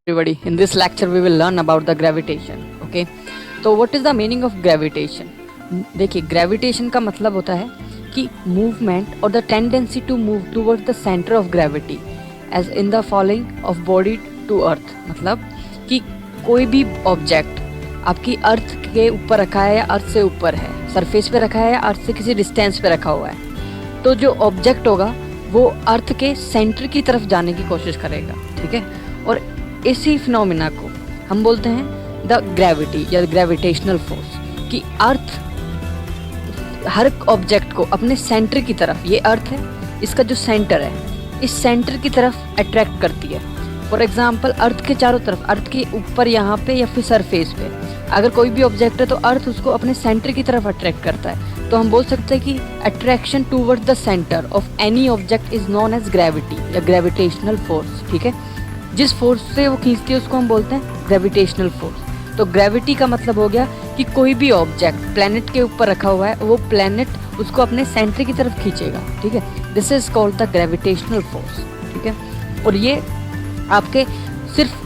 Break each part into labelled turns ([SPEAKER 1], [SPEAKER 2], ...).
[SPEAKER 1] Everybody, in this lecture we will learn about the gravitation. Okay, तो what is the meaning of gravitation? देखिए, gravitation का मतलब होता है कि movement और the tendency to move towards the center of gravity as in the falling of body to earth. मतलब कि कोई भी ऑब्जेक्ट आपकी अर्थ के ऊपर रखा है या अर्थ से ऊपर है, सरफेस पे रखा है या अर्थ से किसी डिस्टेंस पे रखा हुआ है, तो जो ऑब्जेक्ट होगा वो अर्थ के सेंटर की तरफ जाने की कोशिश करेगा. ठीक है, और इसी फिनोमिना को हम बोलते हैं द ग्रेविटी या ग्रेविटेशनल फोर्स. कि अर्थ हर ऑब्जेक्ट को अपने सेंटर की तरफ, ये अर्थ है, इसका जो सेंटर है इस सेंटर की तरफ अट्रैक्ट करती है. फॉर एग्जांपल, अर्थ के चारों तरफ, अर्थ के ऊपर यहाँ पे या फिर सरफेस पे अगर कोई भी ऑब्जेक्ट है तो अर्थ उसको अपने सेंटर की तरफ अट्रैक्ट करता है. तो हम बोल सकते हैं कि attraction toward the centre of any object is known as gravity या ग्रेविटेशनल फोर्स. ठीक है, जिस फोर्स से वो खींचती है उसको हम बोलते हैं ग्रेविटेशनल फोर्स. तो ग्रेविटी का मतलब हो गया कि कोई भी ऑब्जेक्ट प्लैनेट के ऊपर रखा हुआ है, वो प्लैनेट उसको अपने सेंटर की तरफ खींचेगा. ठीक है, this is called the gravitational force. ठीक है, और ये आपके सिर्फ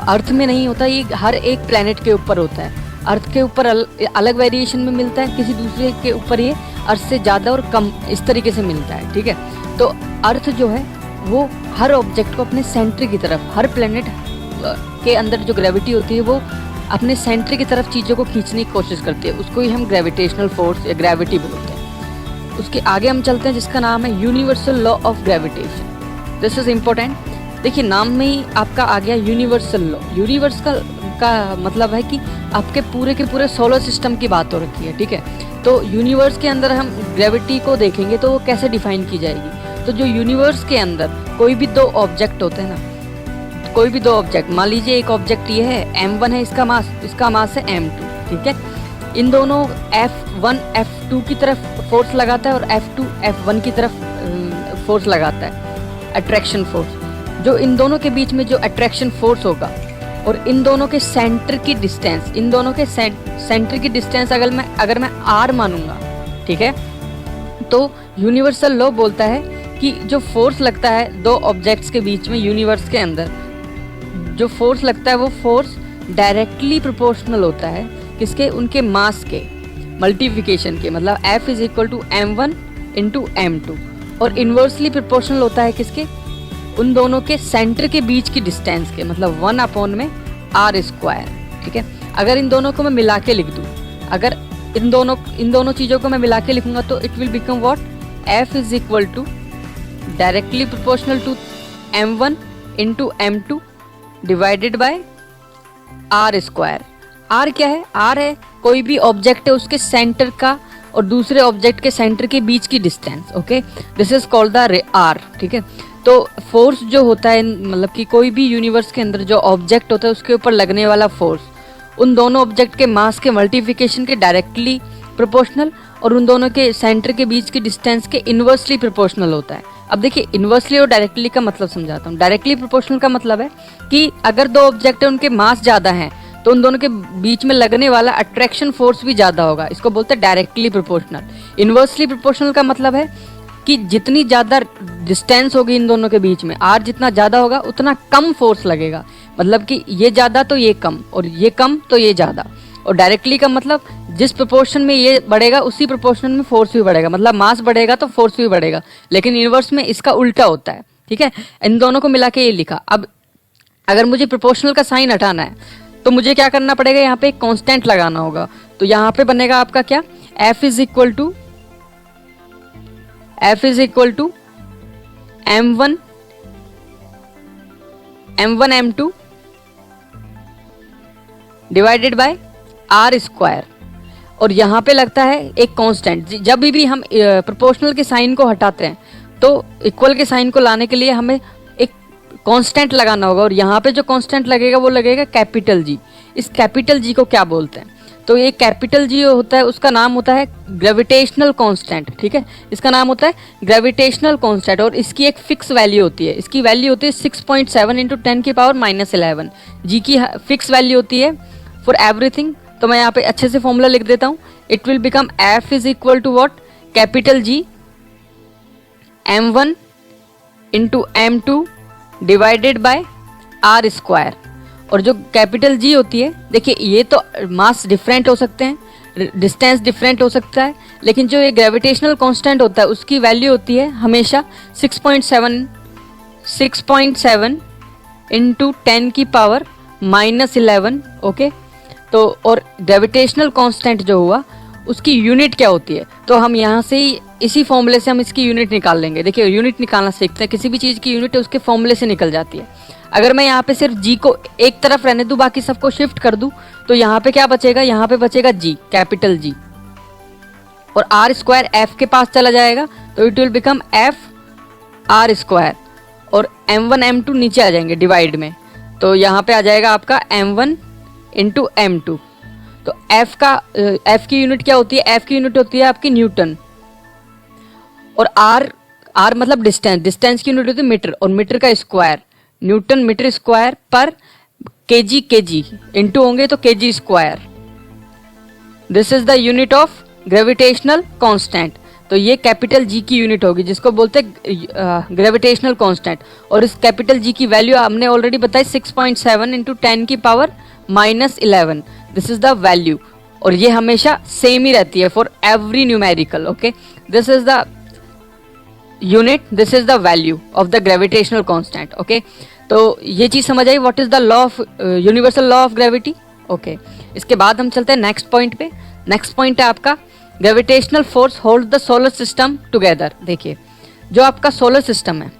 [SPEAKER 1] अर्थ में नहीं होता, ये हर एक प्लैनेट के ऊपर होता है. अर्थ के ऊपर अलग वेरिएशन में मिलता है, किसी दूसरे के ऊपर ये अर्थ से ज़्यादा और कम इस तरीके से मिलता है. ठीक है, तो अर्थ जो है वो हर ऑब्जेक्ट को अपने सेंटर की तरफ, हर प्लेनेट के अंदर जो ग्रेविटी होती है वो अपने सेंटर की तरफ चीज़ों को खींचने की कोशिश करती है. उसको ही हम ग्रेविटेशनल फोर्स या ग्रेविटी बोलते हैं. उसके आगे हम चलते हैं जिसका नाम है universal law of gravitation. This is important. देखिए, नाम में ही आपका आ गया यूनिवर्सल लॉ. यूनिवर्सल का मतलब है कि आपके पूरे के पूरे सोलर सिस्टम की बात हो रखी है. ठीक है, तो यूनिवर्स के अंदर हम ग्रेविटी को देखेंगे तो वो कैसे डिफाइन की जाएगी. तो जो यूनिवर्स के अंदर कोई भी दो ऑब्जेक्ट होते हैं ना, कोई भी दो ऑब्जेक्ट, मान लीजिए एक ऑब्जेक्ट ये है m1 है, इसका मास है m2. ठीक है, इन दोनों f1 f2 की तरफ फोर्स लगाता है और f2 f1 की तरफ फोर्स लगाता है, अट्रैक्शन फोर्स. जो इन दोनों के बीच में जो अट्रैक्शन फोर्स होगा और इन दोनों के सेंटर की डिस्टेंस, इन दोनों के सेंटर की डिस्टेंस अगर मैं r मानूंगा, ठीक है, तो यूनिवर्सल लॉ बोलता है कि जो फोर्स लगता है दो ऑब्जेक्ट्स के बीच में यूनिवर्स के अंदर, जो फोर्स लगता है वो फोर्स डायरेक्टली प्रोपोर्शनल होता है किसके, उनके मास के मल्टीप्लिकेशन के. मतलब F is equal to m1 into m2. और इन्वर्सली प्रोपोर्शनल होता है किसके, उन दोनों के सेंटर के बीच की डिस्टेंस के, मतलब 1 अपॉन में r स्क्वायर. ठीक है, अगर इन दोनों को मैं मिला के लिख दूँ, अगर इन दोनों चीज़ों को मैं मिला के लिखूंगा तो it will become what, F is equal to directly proportional to m1 into m2 divided by r square. r क्या है, r है कोई भी ऑब्जेक्ट है उसके सेंटर का और दूसरे ऑब्जेक्ट के सेंटर के बीच की distance. Okay, this is called the r. ठीक है, तो फोर्स जो होता है, मतलब कि कोई भी यूनिवर्स के अंदर जो ऑब्जेक्ट होता है उसके ऊपर लगने वाला फोर्स उन दोनों ऑब्जेक्ट के मास के मल्टीप्लिकेशन के डायरेक्टली प्रोपोर्शनल और उन दोनों के सेंटर के बीच की डिस्टेंस के इन्वर्सली प्रोपोर्शनल होता है. अब देखिए, इन्वर्सली और डायरेक्टली का मतलब समझाता हूँ. डायरेक्टली प्रोपोर्शनल का मतलब है कि अगर दो ऑब्जेक्ट है उनके मास ज़्यादा हैं तो उन दोनों के बीच में लगने वाला अट्रैक्शन फोर्स भी ज़्यादा होगा. इसको बोलते हैं डायरेक्टली प्रोपोर्शनल. इन्वर्सली प्रोपोर्शनल का मतलब है कि जितनी ज़्यादा डिस्टेंस होगी इन दोनों के बीच में, आर जितना ज़्यादा होगा उतना कम फोर्स लगेगा. मतलब कि ये ज़्यादा तो ये कम और ये कम तो ये ज़्यादा. और डायरेक्टली का मतलब जिस प्रोपोर्शन में ये बढ़ेगा उसी प्रोपोर्शन में फोर्स भी बढ़ेगा. मतलब मास बढ़ेगा तो फोर्स भी बढ़ेगा. लेकिन इन्वर्स में इसका उल्टा होता है. ठीक है, इन दोनों को मिला के ये लिखा. अब अगर मुझे प्रोपोर्शनल का साइन हटाना है तो मुझे क्या करना पड़ेगा, यहाँ पे एक कांस्टेंट लगाना होगा. तो यहाँ पे बनेगा आपका क्या, F is equal to m1 m2 divided by r square. और यहाँ पे लगता है एक कांस्टेंट. जब भी हम प्रोपोर्शनल के साइन को हटाते हैं तो इक्वल के साइन को लाने के लिए हमें एक कांस्टेंट लगाना होगा. और यहाँ पे जो कांस्टेंट लगेगा वो लगेगा कैपिटल G. इस कैपिटल G को क्या बोलते हैं, तो ये कैपिटल G होता है, उसका नाम होता है ग्रेविटेशनल कांस्टेंट. ठीक है, इसका नाम होता है ग्रेविटेशनल कांस्टेंट. और इसकी एक फिक्स वैल्यू होती है. इसकी वैल्यू होती है 6.7 इंटू 10 की पावर -11. G की फिक्स वैल्यू होती है फॉर एवरीथिंग. तो मैं यहाँ पे अच्छे से फॉर्मूला लिख देता हूँ. It will become F is equal to what, capital G m1 into m2 divided by r square. और जो कैपिटल जी होती है, देखिए ये तो मास डिफरेंट हो सकते हैं, डिस्टेंस डिफरेंट हो सकता है, लेकिन जो ये ग्रेविटेशनल कांस्टेंट होता है उसकी वैल्यू होती है हमेशा 6.7 इंटू 10 की पावर -11। ओके, तो और ग्रेविटेशनल कांस्टेंट जो हुआ उसकी यूनिट क्या होती है, तो हम यहाँ से ही इसी फॉर्मूले से हम इसकी यूनिट निकाल लेंगे। देखिए यूनिट निकालना सीखते हैं, किसी भी चीज़ की यूनिट उसके फॉर्मूले से निकल जाती है। अगर मैं यहाँ पे सिर्फ जी को एक तरफ रहने दूँ, बाकी सबको शिफ्ट कर दूँ, तो यहाँ पे क्या बचेगा, यहाँ पे बचेगा जी, कैपिटल जी, और आर स्क्वायर एफ के पास चला जाएगा, तो it will become F R square, और m1 m2 नीचे आ जाएंगे डिवाइड में, तो यहाँ पे आ जाएगा आपका m1 इंटू m2। तो f की यूनिट क्या होती है, f की यूनिट होती है आपकी न्यूटन, और r मतलब डिस्टेंस की यूनिट होती है मीटर, और मीटर का स्क्वायर न्यूटन मीटर स्क्वायर पर केजी इंटू होंगे तो KG square. This is the unit of gravitational constant. तो ये कैपिटल जी की यूनिट होगी जिसको बोलते हैं ग्रेविटेशनल कांस्टेंट, और इस कैपिटल जी की वैल्यू हमने ऑलरेडी बताई 6.7 इंटू 10 की power -11। This is the value, और ये हमेशा सेम ही रहती है for every numerical. Okay, this is the unit, this is the value of the gravitational constant. Okay, तो ये चीज समझ आई, what is the law of universal law of gravity. Okay, इसके बाद हम चलते हैं नेक्स्ट पॉइंट पे। नेक्स्ट पॉइंट है आपका gravitational force hold the solar system together. देखिए जो आपका सोलर सिस्टम है,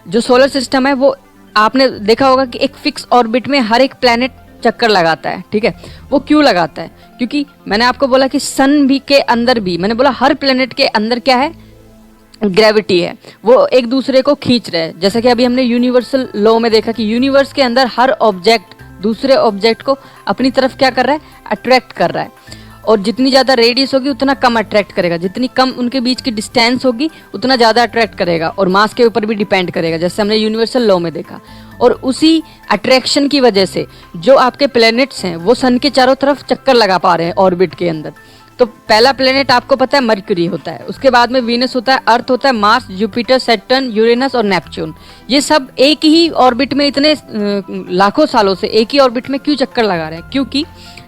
[SPEAKER 1] जो सोलर सिस्टम है वो आपने देखा होगा कि एक फिक्स ऑर्बिट में हर एक प्लैनेट चक्कर लगाता है। ठीक है, वो क्यों लगाता है, क्योंकि मैंने आपको बोला कि सन भी के अंदर भी, मैंने बोला हर प्लैनेट के अंदर क्या है, ग्रेविटी है, वो एक दूसरे को खींच रहे हैं। जैसा कि अभी हमने यूनिवर्सल लॉ में देखा कि यूनिवर्स के अंदर हर ऑब्जेक्ट दूसरे ऑब्जेक्ट को अपनी तरफ क्या कर रहा है, अट्रैक्ट कर रहा है, और जितनी ज़्यादा रेडियस होगी उतना कम अट्रैक्ट करेगा, जितनी कम उनके बीच की डिस्टेंस होगी उतना ज़्यादा अट्रैक्ट करेगा, और मास के ऊपर भी डिपेंड करेगा, जैसे हमने यूनिवर्सल लॉ में देखा। और उसी अट्रैक्शन की वजह से जो आपके प्लैनेट्स हैं वो सन के चारों तरफ चक्कर लगा पा रहे हैं ऑर्बिट के अंदर। तो पहला प्लेनेट आपको पता है मरकरी होता है, उसके बाद में वीनस होता है, अर्थ होता है, मार्स, जुपिटर, सैटर्न, यूरेनस और नेपच्यून। ये सब एक ही ऑर्बिट में इतने लाखों सालों से एक ही ऑर्बिट में क्यों चक्कर लगा रहे हैं, क्योंकि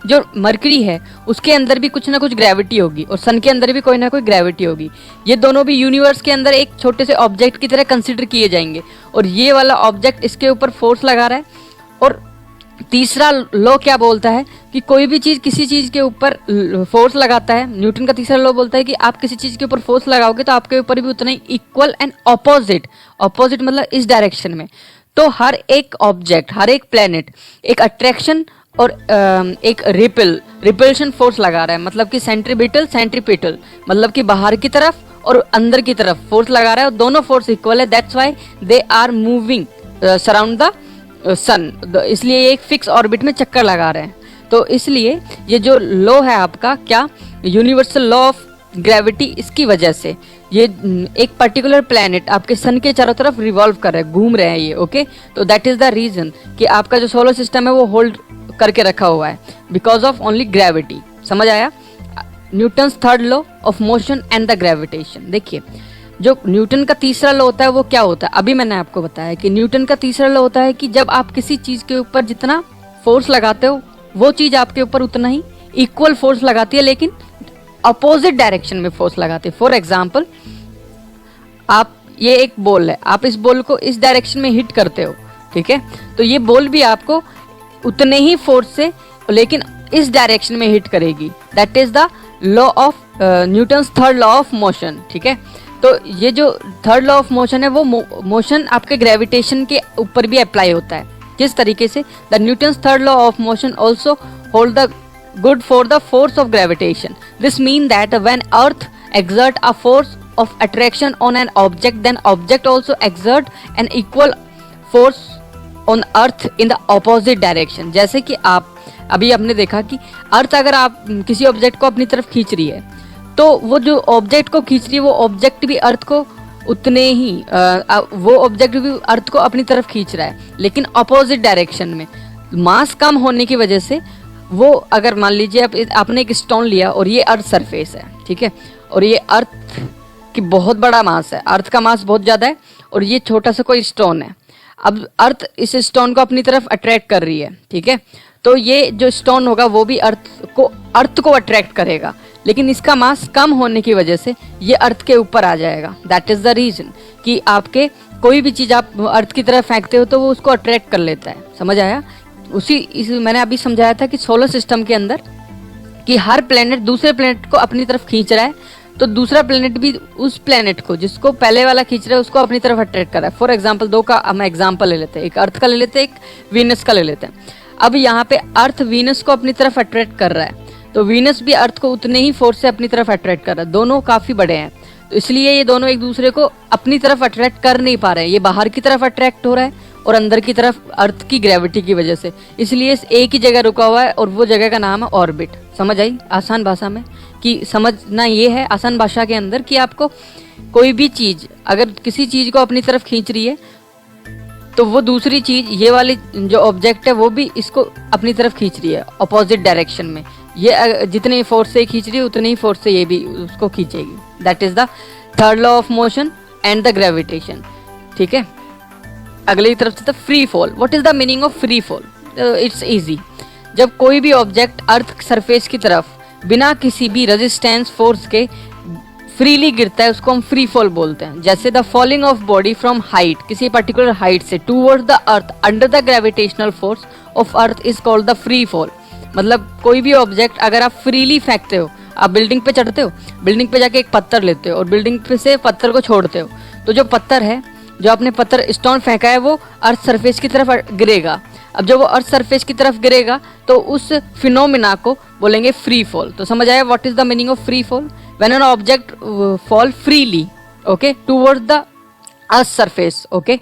[SPEAKER 1] जो मरकरी है उसके अंदर भी कुछ ना कुछ ग्रेविटी होगी और सन के अंदर भी कोई ना कोई ग्रेविटी होगी। ये दोनों भी यूनिवर्स के अंदर एक छोटे से ऑब्जेक्ट की तरह कंसिडर किए जाएंगे, और ये वाला ऑब्जेक्ट इसके ऊपर फोर्स लगा रहा है। और तीसरा लॉ क्या बोलता है कि कोई भी चीज़ किसी चीज़ के ऊपर फोर्स लगाता है, न्यूटन का तीसरा लॉ बोलता है कि आप किसी चीज़ के ऊपर फोर्स लगाओगे तो आपके ऊपर भी उतना ही इक्वल एंड ऑपोजिट मतलब इस डायरेक्शन में। तो हर एक ऑब्जेक्ट, हर एक प्लेनेट एक अट्रैक्शन और एक रिपल्शन फोर्स लगा रहा है, मतलब कि सेंट्रीपिटल मतलब कि बाहर की तरफ और अंदर की तरफ फोर्स लगा रहा है, और दोनों फोर्स इक्वल है। That's why they are moving surround the sun, इसलिए ये एक फिक्स ऑर्बिट में चक्कर लगा रहे हैं। तो इसलिए ये जो लॉ है आपका क्या, यूनिवर्सल लॉ ऑफ ग्रेविटी, इसकी वजह से ये एक पर्टिकुलर प्लैनेट आपके सन के चारों तरफ रिवॉल्व कर रहे हैं, घूम रहे हैं ये। ओके, तो दैट इज द रीजन कि आपका जो सोलर सिस्टम है वो होल्ड करके रखा हुआ है बिकॉज ऑफ ओनली ग्रेविटी। समझ आया? Newton's third law of motion and the gravitation. देखिए जो न्यूटन का तीसरा लॉ होता है वो क्या होता है, अभी मैंने आपको बताया कि न्यूटन का तीसरा लॉ होता है कि जब आप किसी चीज के ऊपर जितना फोर्स लगाते हो वो चीज आपके ऊपर उतना ही इक्वल फोर्स लगाती है, लेकिन अपोजिट डायरेक्शन में फोर्स लगाती है। फॉर एग्जाम्पल, आप ये एक बॉल है, आप इस बॉल को इस डायरेक्शन में हिट करते हो, ठीक है, तो ये बॉल भी आपको उतने ही फोर्स से लेकिन इस डायरेक्शन में हिट करेगी। That is the law of Newton's third law of motion. ठीक है, तो ये जो थर्ड लॉ ऑफ मोशन है वो मोशन आपके ग्रेविटेशन के ऊपर भी अप्लाई होता है। किस तरीके से? The Newton's third law of motion also hold the good for the force of gravitation. This means that when earth exert a force of attraction on an object, then object also exert an equal force on earth in the opposite direction. जैसे कि आप अभी आपने देखा कि अर्थ अगर आप किसी ऑब्जेक्ट को अपनी तरफ खींच रही है तो वो जो ऑब्जेक्ट को खींच रही है वो ऑब्जेक्ट भी अर्थ को उतने ही वो ऑब्जेक्ट भी अर्थ को अपनी तरफ खींच रहा है, लेकिन अपोजिट डायरेक्शन में। मास कम होने की वजह से वो, अगर मान लीजिए आपने एक स्टोन लिया और ये अर्थ सरफेस है, ठीक है, और ये अर्थ की बहुत बड़ा मास है, अर्थ का मास बहुत ज़्यादा है और ये छोटा सा कोई स्टोन है। अब अर्थ इस स्टोन को अपनी तरफ अट्रैक्ट कर रही है, ठीक है। तो ये जो स्टोन होगा वो भी अर्थ को अट्रैक्ट करेगा, लेकिन इसका मास कम होने की वजह से ये अर्थ के ऊपर आ जाएगा। दैट इज द रीजन कि आपके कोई भी चीज आप अर्थ की तरफ फेंकते हो तो वो उसको अट्रैक्ट कर लेता है। समझ आया? मैंने अभी समझाया था कि सोलर सिस्टम के अंदर कि हर प्लेनेट दूसरे प्लेनेट को अपनी तरफ खींच रहा है, तो दूसरा प्लेनेट भी उस प्लेनेट को जिसको पहले वाला खींच रहा है उसको अपनी तरफ अट्रैक्ट कर रहा है। फॉर एग्जाम्पल, दो का हम एग्जाम्पल ले लेते हैं, एक अर्थ का ले लेते हैं, एक वीनस का ले लेते हैं। अब यहाँ पे अर्थ वीनस को अपनी तरफ अट्रैक्ट कर रहा है, तो वीनस भी अर्थ को उतने ही फोर्स से अपनी तरफ अट्रैक्ट कर रहा है। दोनों काफी बड़े हैं, तो इसलिए ये दोनों एक दूसरे को अपनी तरफ अट्रैक्ट कर नहीं पा रहे हैं। ये बाहर की तरफ अट्रैक्ट हो रहा है और अंदर की तरफ अर्थ की ग्रेविटी की वजह से, इसलिए एक ही जगह रुका हुआ है और वो जगह का नाम है ऑर्बिट। समझ आई आसान भाषा में? कि समझना ये है आसान भाषा के अंदर कि आपको कोई भी चीज अगर किसी चीज को अपनी तरफ खींच रही है तो वो दूसरी चीज, ये वाली जो ऑब्जेक्ट है वो भी इसको अपनी तरफ खींच रही है अपोजिट डायरेक्शन में। ये जितने फोर्स से खींच रही है उतने ही फोर्स से ये भी उसको खींचेगी। That is the third law of motion and the gravitation, ठीक है। अगली तरफ से free fall. What is the meaning of free fall? It's easy. जब कोई भी ऑब्जेक्ट अर्थ सरफेस की तरफ बिना किसी भी रेजिस्टेंस फोर्स के फ्रीली गिरता है उसको हम फ्री फॉल बोलते हैं। जैसे the falling of body from height, किसी पर्टिकुलर हाइट से towards the earth under the gravitational force of earth is called the free fall. मतलब कोई भी ऑब्जेक्ट अगर आप फ्रीली फेंकते हो, आप बिल्डिंग पे चढ़ते हो, बिल्डिंग पे जाके एक पत्थर लेते हो और बिल्डिंग पे से पत्थर को छोड़ते हो, तो जो पत्थर है, जो आपने पत्थर स्टोन फेंका है वो अर्थ सरफेस की तरफ गिरेगा। अब जब वो अर्थ सरफेस की तरफ गिरेगा तो उस फिनोमिना को बोलेंगे फ्री फॉल। तो समझ आया what is the meaning of free fall? When an object fall freely, okay, towards the earth surface, okay.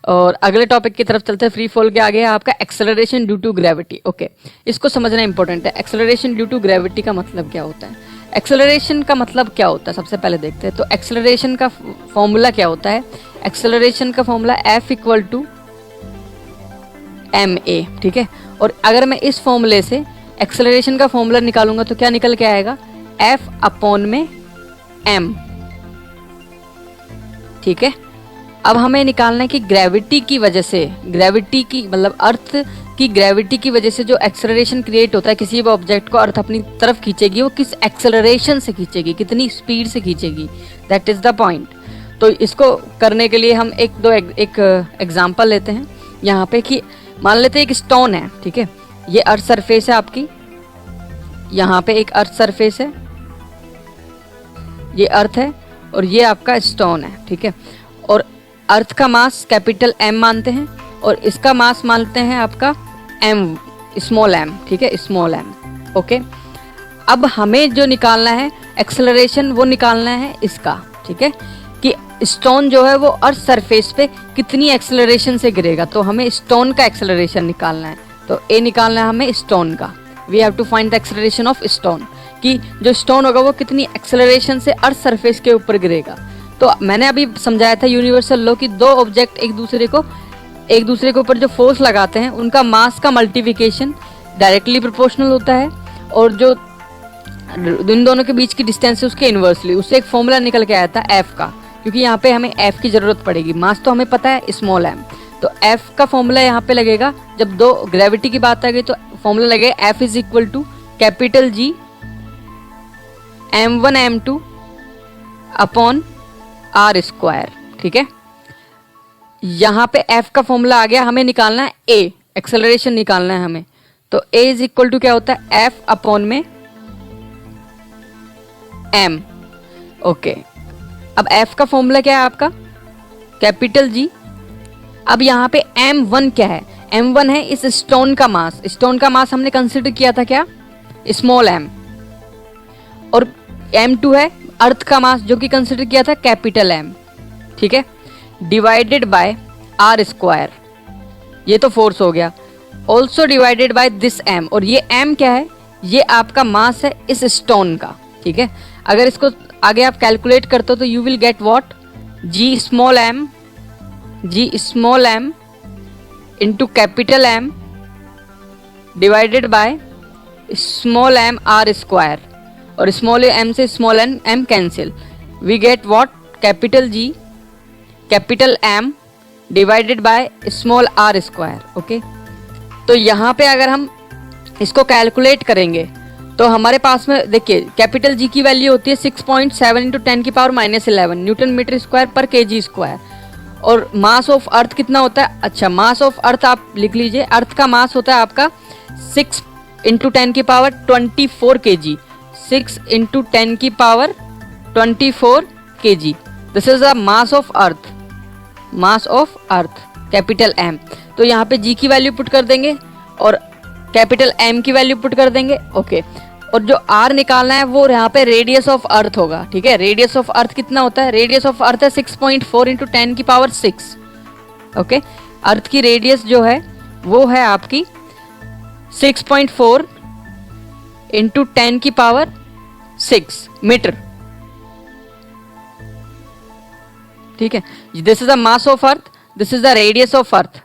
[SPEAKER 1] और अगले टॉपिक की तरफ चलते हैं। फ्री फॉल के आगे है आपका acceleration due to gravity, okay. इसको समझना इंपॉर्टेंट है। एक्सेलरेशन ड्यू टू ग्रेविटी का मतलब क्या होता है? एक्सेलरेशन का मतलब क्या होता है सबसे पहले देखते हैं। तो एक्सेलरेशन का फॉर्मूला क्या होता है? एक्सेलरेशन का formula F equal to ma, ठीक है। और अगर मैं इस फॉर्मूले से एक्सेलरेशन का फॉर्मूला निकालूंगा तो क्या निकल के आएगा? F अपॉन में m, ठीक है। अब हमें निकालना है कि ग्रेविटी की वजह से, ग्रेविटी की मतलब अर्थ की ग्रेविटी की वजह से जो एक्सेलरेशन क्रिएट होता है, किसी भी ऑब्जेक्ट को अर्थ अपनी तरफ खींचेगी, वो किस एक्सेलरेशन से खींचेगी, कितनी स्पीड से खींचेगी। That is the point. तो इसको करने के लिए हम एक एग्जांपल लेते हैं यहाँ पे कि मान लेते हैं एक स्टोन है, ठीक है। ये अर्थ सरफेस है आपकी, यहाँ पे एक अर्थ सरफेस है, ये अर्थ है और ये आपका स्टोन है, ठीक है। और अर्थ का मास कैपिटल M मानते हैं और इसका मास मानते हैं आपका m, स्मॉल m, ठीक है, स्मॉल m, ओके। अब हमें जो निकालना है एक्सेलरेशन, वो निकालना है इसका, ठीक है, कि स्टोन जो है वो अर्थ सरफेस पे कितनी एक्सेलरेशन से गिरेगा। तो हमें स्टोन का एक्सेलरेशन निकालना है, तो ए निकालना है हमें स्टोन का। We have to find the acceleration of stone, कि जो स्टोन होगा वो कितनी एक्सेलरेशन से अर्थ सरफेस के ऊपर गिरेगा। तो मैंने अभी समझाया था यूनिवर्सल लॉ कि दो ऑब्जेक्ट एक दूसरे के ऊपर जो फोर्स लगाते हैं उनका मास का मल्टीप्लिकेशन डायरेक्टली प्रोपोर्शनल होता है, और जो इन दोनों के बीच की डिस्टेंस है उसके इनवर्सली। उससे एक फॉर्मूला निकल के आया था F का, क्योंकि यहाँ पे हमें F की जरूरत पड़ेगी। मास तो हमें पता है स्मॉल m, तो F का फॉर्मूला यहाँ पे लगेगा। जब दो ग्रेविटी की बात आ गई तो फॉर्मूला लगेगा F is equal to capital G m1 m2 upon r square, ठीक है। यहाँ पे F का फॉर्मूला आ गया, हमें निकालना है A, एक्सेलरेशन निकालना है हमें। तो A इज इक्वल टू क्या होता है? F अपॉन में m, ओके। अब F का फॉर्मूला क्या है आपका? Capital G। अब यहाँ पे m1 क्या है? m1 है इस स्टोन का मास। स्टोन का मास हमने कंसिडर किया था क्या? Small m। और m2 है अर्थ का मास, जो कि कंसिडर किया था कैपिटल M, ठीक है, डिवाइडेड बाय r स्क्वायर। ये तो फोर्स हो गया। Also divided by this m, और ये m क्या है? ये आपका मास है इस स्टोन का, ठीक है। अगर इसको आगे आप कैलकुलेट करते हो तो you will get what? G small m into capital M divided by small m r square, और स्मॉल m से small m cancel. We get what? Capital G capital M divided by small R square. Okay, तो यहाँ पे अगर हम इसको calculate करेंगे तो हमारे पास में देखिए कैपिटल जी की वैल्यू होती है 6.7 इंटू 10⁻11 न्यूटन मीटर स्क्वायर पर केजी स्क्वायर। और मास ऑफ अर्थ कितना होता है? अच्छा, मास ऑफ अर्थ आप लिख लीजिए, अर्थ का मास होता है आपका 6 into 10⁻24 KG, 6 into 10⁻24 KG. This is the mass of earth, mass of earth capital M. तो यहाँ पे जी की वैल्यू पुट कर देंगे और कैपिटल एम की वैल्यू पुट कर देंगे। ओके, और जो आर निकालना है वो यहाँ पे रेडियस ऑफ अर्थ होगा। ठीक है, रेडियस ऑफ अर्थ कितना होता है? रेडियस ऑफ अर्थ है 6.4 इंटू 10⁻6। ओके, अर्थ की रेडियस जो है वो है आपकी 6.4 इंटू 10⁻6 मीटर। ठीक है, this is the mass of earth, this is the radius of earth.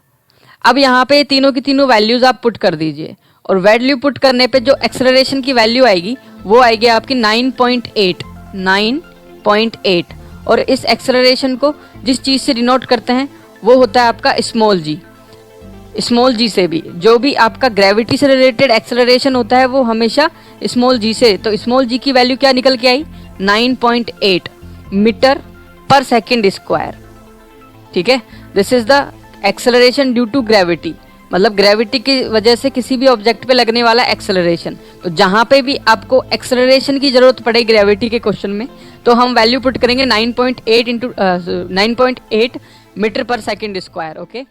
[SPEAKER 1] अब यहाँ पे तीनों की तीनों वैल्यूज आप पुट कर दीजिए और वैल्यू पुट करने पे जो एक्सेलरेशन की वैल्यू आएगी वो आएगी आपकी 9.8। और इस एक्सेलरेशन को जिस चीज़ से डिनोट करते हैं वो होता है आपका स्मॉल जी। स्मॉल जी से भी जो भी आपका ग्रेविटी से रिलेटेड एक्सेलरेशन होता है वो हमेशा स्मॉल जी से, तो स्मॉल जी की वैल्यू क्या निकल के आई? 9.8 मीटर पर सेकेंड स्क्वायर। ठीक है, this is the acceleration due to gravity, मतलब ग्रेविटी की वजह से किसी भी ऑब्जेक्ट पे लगने वाला एक्सेलरेशन। तो जहां पे भी आपको एक्सेलरेशन की जरूरत पड़े ग्रेविटी के क्वेश्चन में तो हम वैल्यू पुट करेंगे 9.8 metre per second square. Okay.